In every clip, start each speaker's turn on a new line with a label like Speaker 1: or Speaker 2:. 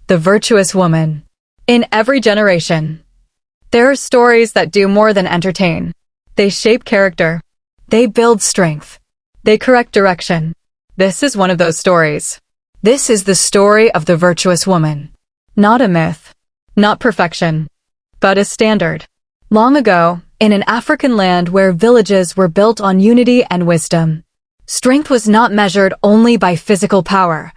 Speaker 1: The Virtuous Woman. In every generation, there are stories that do more than entertain. They shape character. They build strength. They correct direction. This is one of those stories. This is the story of the virtuous woman. Not a myth, not perfection, but a standard. Long ago, in an African land where villages were built on unity and wisdom, strength was not measured only by physical power,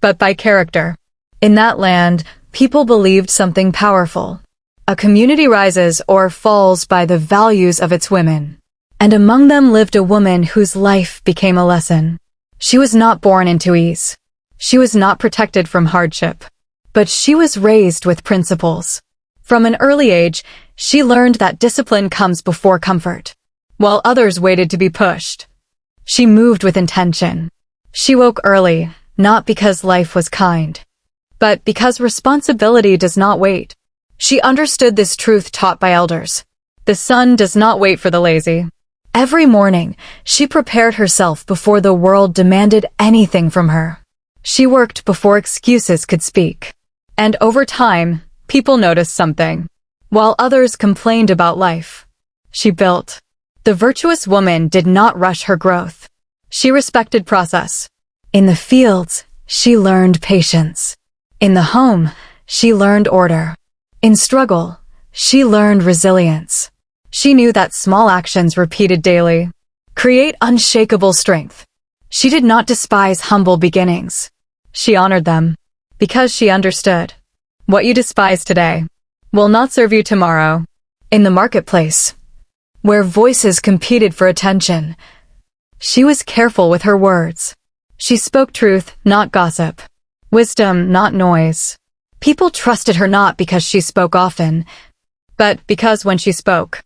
Speaker 1: but by character. In that land, people believed something powerful. A community rises or falls by the values of its women. And among them lived a woman whose life became a lesson. She was not born into ease. She was not protected from hardship. But she was raised with principles. From an early age, she learned that discipline comes before comfort. While others waited to be pushed, she moved with intention. She woke early, not because life was kind, but because responsibility does not wait. She understood this truth taught by elders. The sun does not wait for the lazy. Every morning, she prepared herself before the world demanded anything from her. She worked before excuses could speak. And over time, people noticed something. While others complained about life, she built. The virtuous woman did not rush her growth. She respected process. In the fields, she learned patience. In the home, she learned order. In struggle, she learned resilience. She knew that small actions repeated daily create unshakable strength. She did not despise humble beginnings. She honored them because she understood. What you despise today will not serve you tomorrow. In the marketplace, where voices competed for attention, she was careful with her words. She spoke truth, not gossip. Wisdom, not noise. People trusted her not because she spoke often, but because when she spoke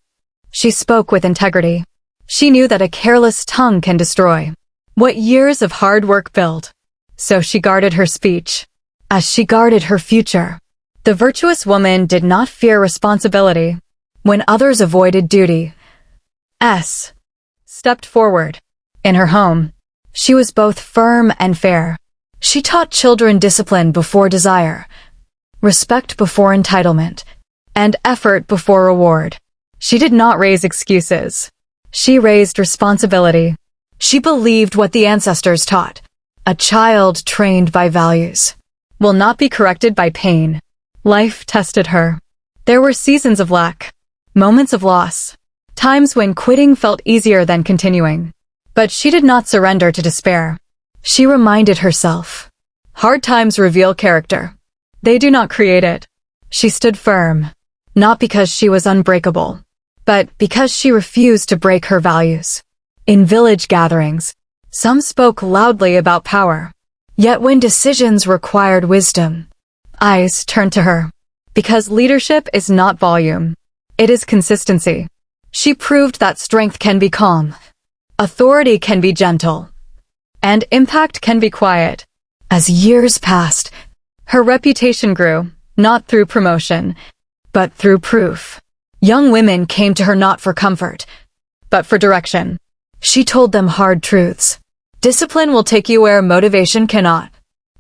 Speaker 1: with integrity. She knew that a careless tongue can destroy what years of hard work build. So she guarded her speech, as she guarded her future. The virtuous woman did not fear responsibility. When others avoided duty, stepped forward. In her home, she was both firm and fair. She taught children discipline before desire, respect before entitlement, and effort before reward. She did not raise excuses. She raised responsibility. She believed what the ancestors taught. A child trained by values will not be corrected by pain. Life tested her. There were seasons of lack, moments of loss, times when quitting felt easier than continuing. But she did not surrender to despair. She reminded herself, hard times reveal character. They do not create it. She stood firm, not because she was unbreakable, but because she refused to break her values. In village gatherings, some spoke loudly about power. Yet when decisions required wisdom, eyes turned to her. Because leadership is not volume, it is consistency. She proved that strength can be calm, authority can be gentle, and impact can be quiet. As years passed, her reputation grew, not through promotion, but through proof. Young women came to her not for comfort, but for direction. She told them hard truths. Discipline will take you where motivation cannot.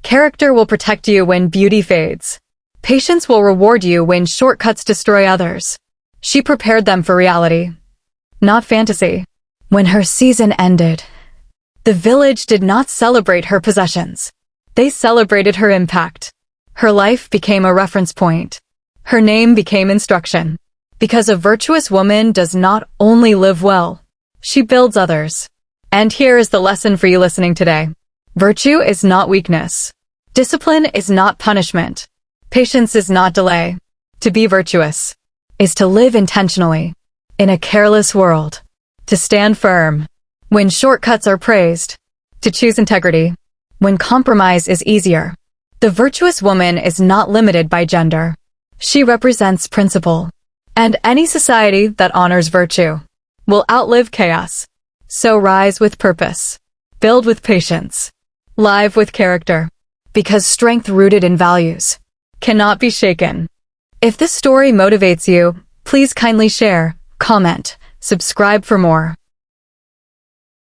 Speaker 1: Character will protect you when beauty fades. Patience will reward you when shortcuts destroy others. She prepared them for reality, not fantasy. When her season ended, the village did not celebrate her possessions. They celebrated her impact. Her life became a reference point. Her name became instruction. Because a virtuous woman does not only live well, she builds others. And here is the lesson for you listening today. Virtue is not weakness. Discipline is not punishment. Patience is not delay. To be virtuous is to live intentionally in a careless world, to stand firm when shortcuts are praised, to choose integrity when compromise is easier. The virtuous woman is not limited by gender. She represents principle. And any society that honors virtue will outlive chaos. So rise with purpose, build with patience, live with character, because strength rooted in values cannot be shaken. If this story motivates you, please kindly share, comment, subscribe for more.